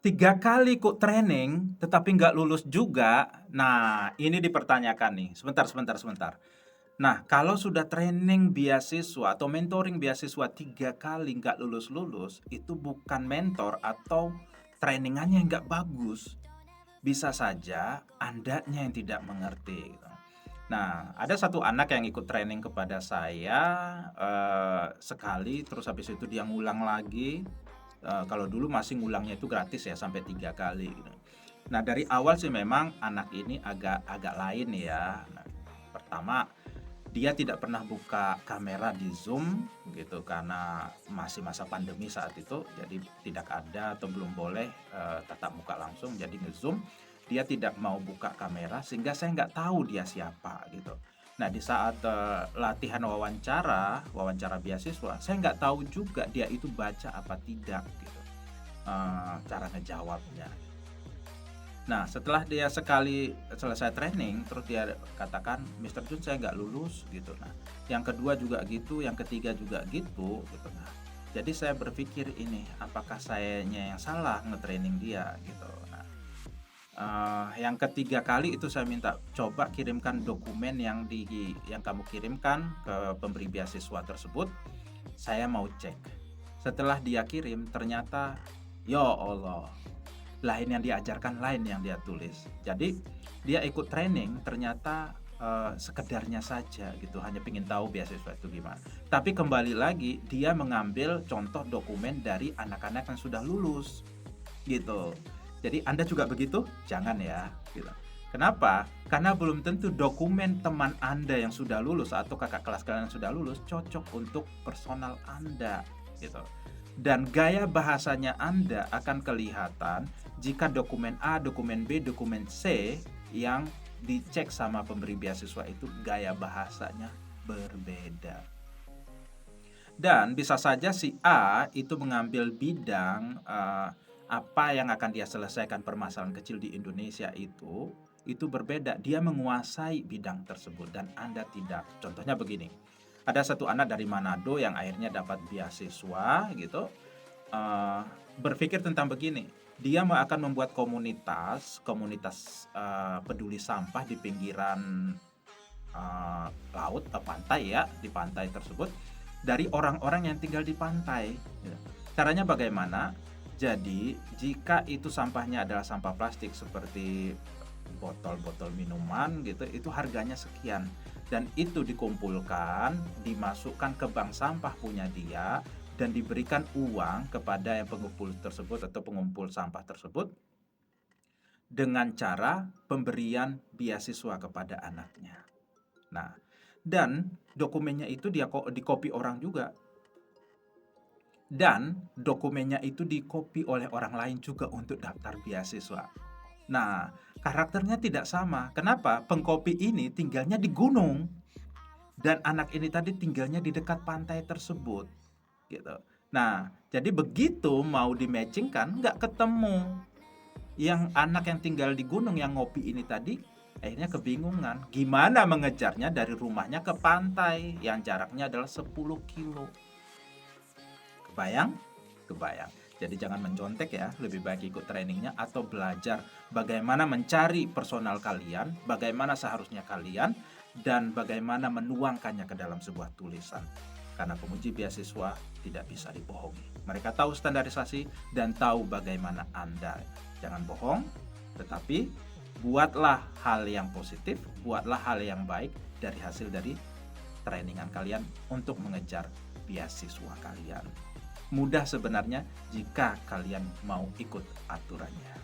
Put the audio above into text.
3 kali ikut training, tetapi nggak lulus juga. Nah, ini dipertanyakan nih. Sebentar, sebentar, sebentar. Nah, kalau sudah training beasiswa atau mentoring beasiswa 3 kali nggak lulus-lulus, itu bukan mentor atau trainingannya yang nggak bagus. Bisa saja Andanya yang tidak mengerti, gitu. Nah, ada satu anak yang ikut training kepada saya sekali, terus habis itu dia ngulang lagi. Kalau dulu masih ngulangnya itu gratis ya sampai 3 kali, gitu. Nah, dari awal sih memang anak ini agak agak lain ya. Nah, pertama, dia tidak pernah buka kamera di Zoom gitu karena masih masa pandemi saat itu, jadi tidak ada atau belum boleh tatap muka langsung, jadi nge-Zoom. Dia tidak mau buka kamera sehingga saya nggak tahu dia siapa gitu. Nah, di saat latihan wawancara beasiswa, saya nggak tahu juga dia itu baca apa tidak gitu, cara ngejawabnya. Nah, setelah dia sekali selesai training, terus dia katakan, Mister Jun saya nggak lulus gitu. Nah, yang kedua juga gitu, yang ketiga juga gitu. Nah, jadi saya berpikir ini, apakah sayanya yang salah nge-training dia gitu. Nah, yang ketiga kali itu saya minta coba kirimkan dokumen yang kamu kirimkan ke pemberi beasiswa tersebut. Saya mau cek. Setelah dia kirim, ternyata ya Allah, lain yang diajarkan, lain yang dia tulis. Jadi dia ikut training ternyata sekedarnya saja gitu, hanya ingin tahu beasiswa itu gimana. Tapi kembali lagi dia mengambil contoh dokumen dari anak-anak yang sudah lulus gitu. Jadi Anda juga begitu? Jangan ya gitu. Kenapa? Karena belum tentu dokumen teman Anda yang sudah lulus atau kakak kelas kalian yang sudah lulus cocok untuk personal Anda gitu. Dan gaya bahasanya Anda akan kelihatan jika dokumen A, dokumen B, dokumen C yang dicek sama pemberi beasiswa itu gaya bahasanya berbeda. Dan bisa saja si A itu mengambil bidang apa yang akan dia selesaikan permasalahan kecil di Indonesia itu berbeda. Dia menguasai bidang tersebut dan Anda tidak. Contohnya begini. Ada satu anak dari Manado yang akhirnya dapat beasiswa gitu. eh, Berpikir tentang begini, dia akan membuat komunitas peduli sampah di pinggiran laut, pantai ya, di pantai tersebut dari orang-orang yang tinggal di pantai. Ya. Caranya bagaimana? Jadi jika itu sampahnya adalah sampah plastik seperti botol-botol minuman gitu, itu harganya sekian, dan itu dikumpulkan, dimasukkan ke bank sampah punya dia, dan diberikan uang kepada yang pengumpul tersebut atau pengumpul sampah tersebut dengan cara pemberian beasiswa kepada anaknya. Nah, dan dokumennya itu dia di-copy orang juga, dan dokumennya itu di-copy oleh orang lain juga untuk daftar beasiswa. Nah, karakternya tidak sama. Kenapa? Pengcopy ini tinggalnya di gunung dan anak ini tadi tinggalnya di dekat pantai tersebut, gitu. Nah, jadi begitu mau di-matchingkan nggak ketemu. Yang anak yang tinggal di gunung yang ngopi ini tadi akhirnya kebingungan gimana mengejarnya dari rumahnya ke pantai yang jaraknya adalah 10 kilo. Kebayang? Kebayang. Jadi jangan mencontek ya, lebih baik ikut trainingnya atau belajar bagaimana mencari personal kalian, bagaimana seharusnya kalian, dan bagaimana menuangkannya ke dalam sebuah tulisan. Karena penguji beasiswa tidak bisa dibohongi. Mereka tahu standarisasi dan tahu bagaimana Anda. Jangan bohong, tetapi buatlah hal yang positif, buatlah hal yang baik dari hasil dari trainingan kalian untuk mengejar beasiswa kalian. Mudah sebenarnya jika kalian mau ikut aturannya.